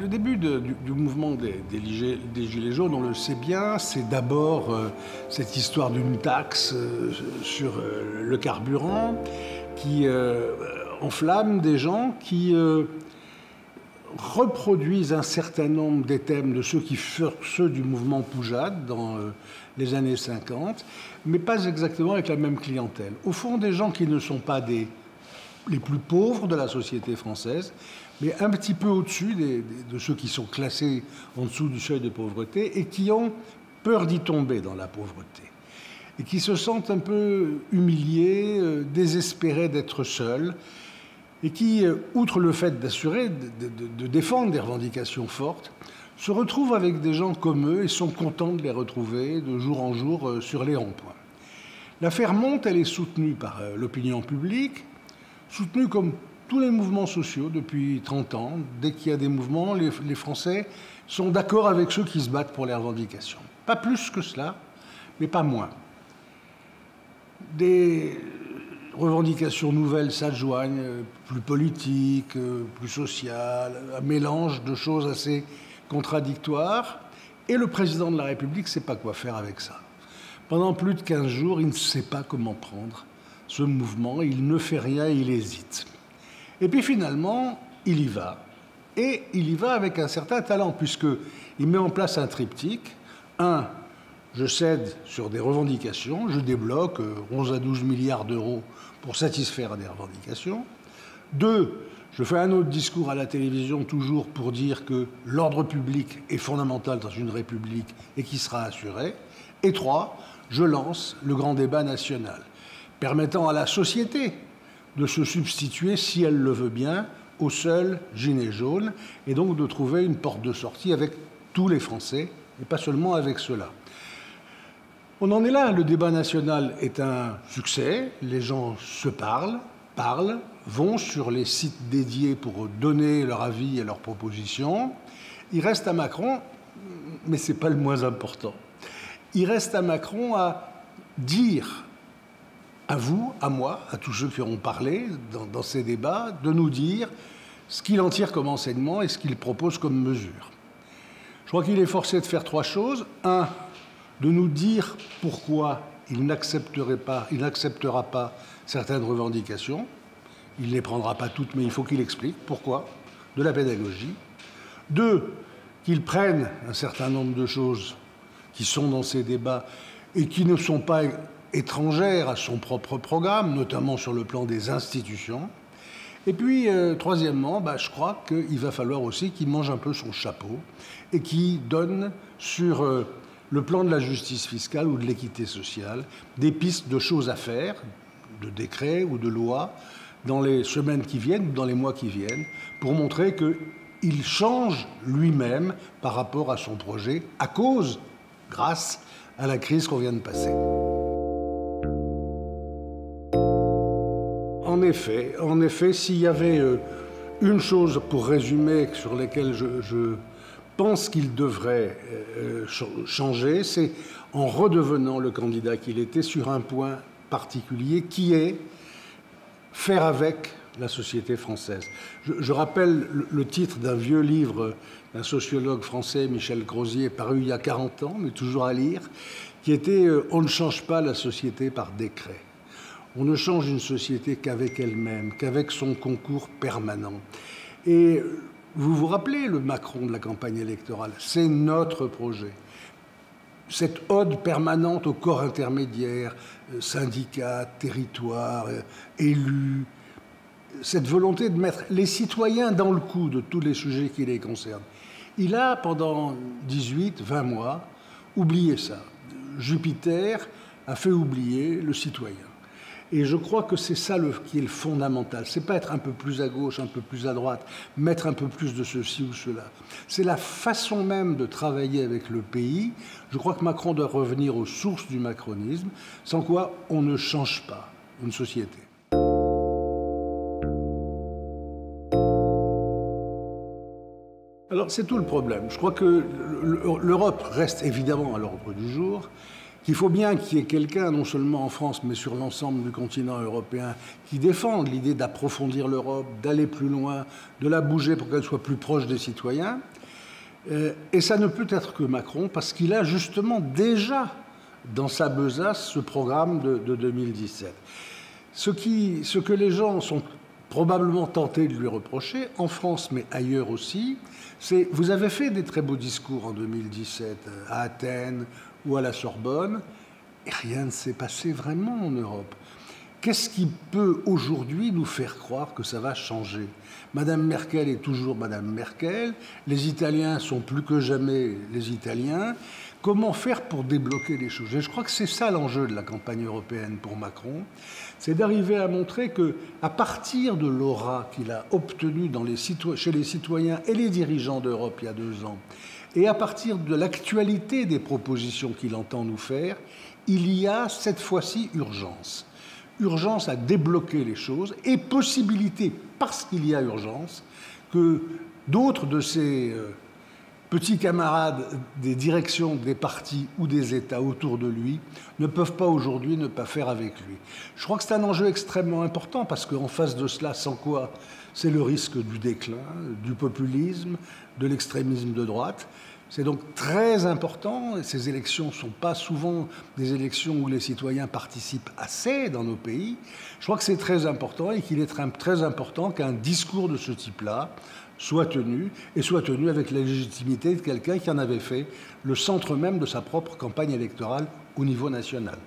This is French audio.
Le début du mouvement des Gilets jaunes, on le sait bien, c'est d'abord cette histoire d'une taxe sur le carburant qui enflamme des gens qui reproduisent un certain nombre des thèmes de ceux qui furent ceux du mouvement Poujade dans les années 50, mais pas exactement avec la même clientèle. Au fond, des gens qui ne sont pas les plus pauvres de la société française, mais un petit peu au-dessus de ceux qui sont classés en dessous du seuil de pauvreté et qui ont peur d'y tomber dans la pauvreté. Et qui se sentent un peu humiliés, désespérés d'être seuls, et qui, outre le fait d'assurer, de défendre des revendications fortes, se retrouvent avec des gens comme eux et sont contents de les retrouver de jour en jour sur les ronds-points. L'affaire monte, elle est soutenue par l'opinion publique, soutenue comme tous les mouvements sociaux depuis 30 ans. Dès qu'il y a des mouvements, les Français sont d'accord avec ceux qui se battent pour les revendications. Pas plus que cela, mais pas moins. Des revendications nouvelles s'adjoignent, plus politiques, plus sociales, un mélange de choses assez contradictoires. Et le président de la République ne sait pas quoi faire avec ça. Pendant plus de 15 jours, il ne sait pas comment prendre ce mouvement, il ne fait rien, il hésite. Et puis finalement, il y va. Et il y va avec un certain talent, puisqu'il met en place un triptyque. 1, je cède sur des revendications, je débloque 11 à 12 milliards d'euros pour satisfaire des revendications. 2, je fais un autre discours à la télévision, toujours pour dire que l'ordre public est fondamental dans une république et qui sera assuré. Et 3, je lance le grand débat national, permettant à la société de se substituer, si elle le veut bien, aux seuls gilets jaunes, et donc de trouver une porte de sortie avec tous les Français, et pas seulement avec ceux-là. On en est là, le débat national est un succès, les gens se parlent, vont sur les sites dédiés pour donner leur avis et leurs propositions. Il reste à Macron, mais ce n'est pas le moins important, il reste à Macron à dire à vous, à moi, à tous ceux qui auront parlé dans ces débats, de nous dire ce qu'il en tire comme enseignement et ce qu'il propose comme mesure. Je crois qu'il est forcé de faire 3 choses. 1, de nous dire pourquoi il n'acceptera pas certaines revendications. Il ne les prendra pas toutes, mais il faut qu'il explique pourquoi, de la pédagogie. 2, qu'il prenne un certain nombre de choses qui sont dans ces débats et qui ne sont pas étrangères à son propre programme, notamment sur le plan des institutions. Et puis, troisièmement, je crois qu'il va falloir aussi qu'il mange un peu son chapeau et qu'il donne sur le plan de la justice fiscale ou de l'équité sociale des pistes de choses à faire, de décrets ou de lois, dans les semaines qui viennent ou dans les mois qui viennent, pour montrer qu'il change lui-même par rapport à son projet, grâce à la crise qu'on vient de passer. En effet, s'il y avait une chose, pour résumer, sur laquelle je pense qu'il devrait changer, c'est en redevenant le candidat qu'il était sur un point particulier, qui est faire avec la société française. Je rappelle le titre d'un vieux livre d'un sociologue français, Michel Crozier, paru il y a 40 ans, mais toujours à lire, qui était « On ne change pas la société par décret ». On ne change une société qu'avec elle-même, qu'avec son concours permanent. Et vous vous rappelez le Macron de la campagne électorale, c'est notre projet. Cette ode permanente au corps intermédiaire, syndicats, territoires, élus, cette volonté de mettre les citoyens dans le coup de tous les sujets qui les concernent. Il a, pendant 18, 20 mois, oublié ça. Jupiter a fait oublier le citoyen. Et je crois que c'est ça qui est le fondamental. C'est pas être un peu plus à gauche, un peu plus à droite, mettre un peu plus de ceci ou cela. C'est la façon même de travailler avec le pays. Je crois que Macron doit revenir aux sources du macronisme, sans quoi on ne change pas une société. Alors c'est tout le problème. Je crois que l'Europe reste évidemment à l'ordre du jour, qu'il faut bien qu'il y ait quelqu'un, non seulement en France, mais sur l'ensemble du continent européen, qui défende l'idée d'approfondir l'Europe, d'aller plus loin, de la bouger pour qu'elle soit plus proche des citoyens. Et ça ne peut être que Macron, parce qu'il a justement déjà dans sa besace ce programme de 2017. Ce que les gens sont probablement tentés de lui reprocher, en France mais ailleurs aussi, c'est vous avez fait des très beaux discours en 2017 à Athènes ou à la Sorbonne, et rien ne s'est passé vraiment en Europe. Qu'est-ce qui peut aujourd'hui nous faire croire que ça va changer? Madame Merkel est toujours Madame Merkel, les Italiens sont plus que jamais les Italiens. Comment faire pour débloquer les choses? Et je crois que c'est ça l'enjeu de la campagne européenne pour Macron, c'est d'arriver à montrer qu'à partir de l'aura qu'il a obtenue chez les citoyens et les dirigeants d'Europe il y a 2 ans, et à partir de l'actualité des propositions qu'il entend nous faire, il y a cette fois-ci urgence. Urgence à débloquer les choses et possibilité, parce qu'il y a urgence, que d'autres de ces petits camarades des directions des partis ou des États autour de lui ne peuvent pas aujourd'hui ne pas faire avec lui. Je crois que c'est un enjeu extrêmement important parce qu'en face de cela, sans quoi c'est le risque du déclin, du populisme, de l'extrémisme de droite. C'est donc très important, et ces élections ne sont pas souvent des élections où les citoyens participent assez dans nos pays. Je crois que c'est très important et qu'il est très important qu'un discours de ce type-là soit tenu, et soit tenu avec la légitimité de quelqu'un qui en avait fait le centre même de sa propre campagne électorale au niveau national.